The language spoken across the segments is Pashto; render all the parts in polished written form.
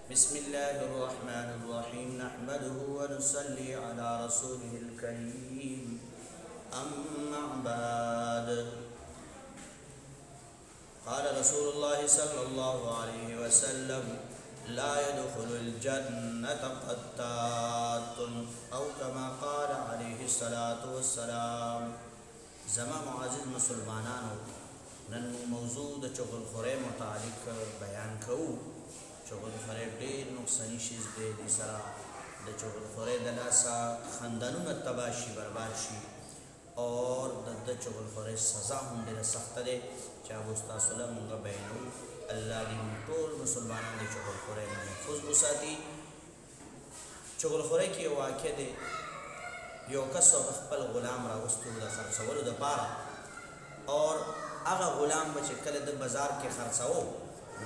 بسم الله الرحمن الرحيم نحمده ونصلي على رسوله الكريم أما بعد قال رسول الله صلى الله عليه وسلم لا يدخل الجنة قتات أو كما قال عليه الصلاة والسلام زما معزز مسلمانانو نن موضوع د چغل خوره متعلق بیان کوو چغل خوره ډیر نقصانی شیز دی د سره د چغل خوره د لاسه خاندانونه تباه شي برباد شي اور د چغل خوره سزا هم ډیره سخته ده چې هغه تاسو له موږ بیانو الله دې ټول مسلمانان د چغل خوره نه محفوظ وساتي چغل خوره کې واقع دی یو کس خپل غلام راوستو د خرڅولو دپاره اور هغه غلام به چې کله د بازار کې خرڅاو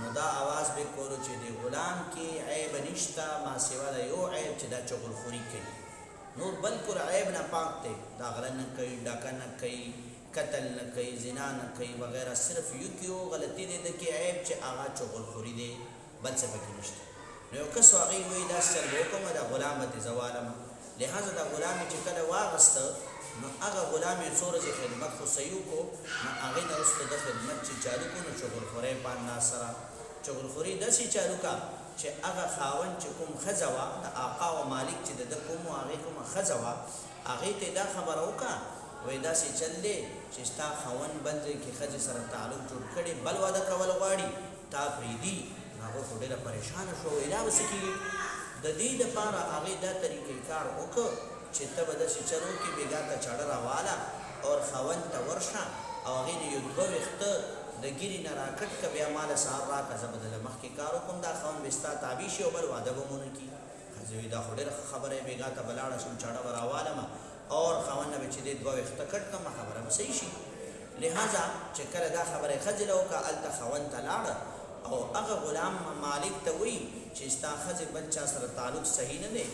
نو دا आवाज به کولو چې د غلام کې عیب نشته ما سوا د یو عیب چې دا چغل خوري کوي نور بلکل عیب نه پاک دی دا غلا نه کوي ډاکه نه کوي قتل نه کوي زنا نه کوي وغیرہ صرف یو غلطي دی د کې عیب چې هغه چغل خوري دی بل څه پکې نشته نو یو کس هغې وایي دا چل وکړم د غلام به دې زوالم لہذا دا غلام چې کله واغسته نو هغه غلام یې څو ورځې خدمت خو صحیح وکړو نو هغې نه وروسته د خدمت چې چالو کړو نو چغلخورۍ په انداز سره چغلخوري داسې چالو کا چې هغه خاوند چې کوم ښځه وه د آقا و مالک چې د ده کوم و هغې کومه ښځه وه هغې ته یې دا خبره وکړه وایي داسې چل دی چې ستا خاوند بل ځای کې ښځې سره تعلق جوړ کړي بل واده کول غواړي تا پرېږدي نو هغه خو ډېره پریشانه شوه وایي دا به څه کېږي د دې دپاره هغې دا طریقې کار وکړ چې ته به داسې چل وکړې بېګا ته چاړه راواله اور خاوند ته ورشه او هغې نه یو دوه ویښته د ګیرې نه راکټ که بیا ماله سهار راکړه زه به دله مخکې کار وکړم دا خاوند به ستا تابع شي او بل واده به مو نه کړي ښځې وایي دا خو ډېره ښه خبره یې بېګا ته به لاړه شم چاړه به راوالم اور خاوند نه به چې دی دوه ویښته کټ کړم خبره به صحیح شي لہذا چې کله دا خبره یې ښځې له وکړه هلته خاوند ته لاړه او هغه غلام مالک ته وایي چې ستا ښځې بل چا سره تعلق صحیح نه دی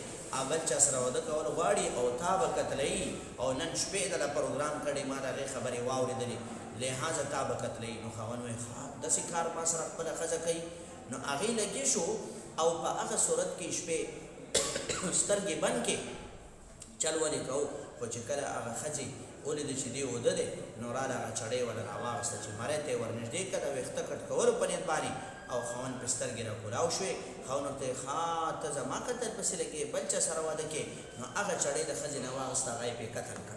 بل چا سره واده کول غواړي او تا به قتلوي او نن شپې دله پروګرام کړی ما د هغې خبرې واورېدلې لہذا تا به قتلوي نو خاوند وایي داسې کار ما سره خپله ښځه کوي نو هغې لګې شو او په هغه صورت کې شپې سترګې بند کې چل ولې کوو خو چې کله هغه ښځې ولیده چې دی اوده دی نو راله هغه چړۍ وله راواغسته چې مرۍ ته یې ورنږدې کړه د ویښته کټ کولو په نیت باندې او خاوند پې سترګې راکولاو شوې خاوند ورته یې ته زما قتل پسې لګې بل چا سره واده کې نو هغه چړۍ د ښځې نه واغسته هغه یې پې قتل کړ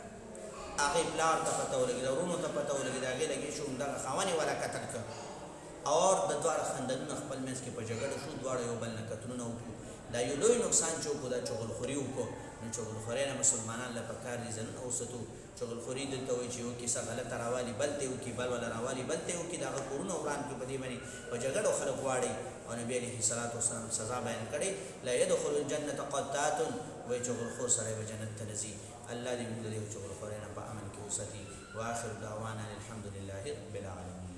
هغې پلار ته پته ولګېده ورونو ته پته ولګېده هغې لګې شو همدغه خاوند یې والا قتل کړ اور د دواړه خاندانونه خپل منځ کې په جګړه شو دواړه یو بل نه قتلونه وکړو دا یو لوی نقصان چې وکړو دا چغلخوري وکړو نو چغلخورۍ نه مسلمانان له پکار دي ځانونه وساتو چغلخوري دلته وایي چې یو کیسه غلطه راوالي بل ته یې وکړي بل والا راوالي بل ته یې وکړي د هغه کورونه وران کړي په دې باندې په جګړو خلک غواړي او نبي علیه الصلاة والسلام سزا بیان کړې لا يدخل الجنة قتات وایي چغلخور سړی به جنت ته نه ځي الله دې موږ د دې چغلخورۍ نه په امن کې وساتي واخر دعوانا الحمد لله رب العالمین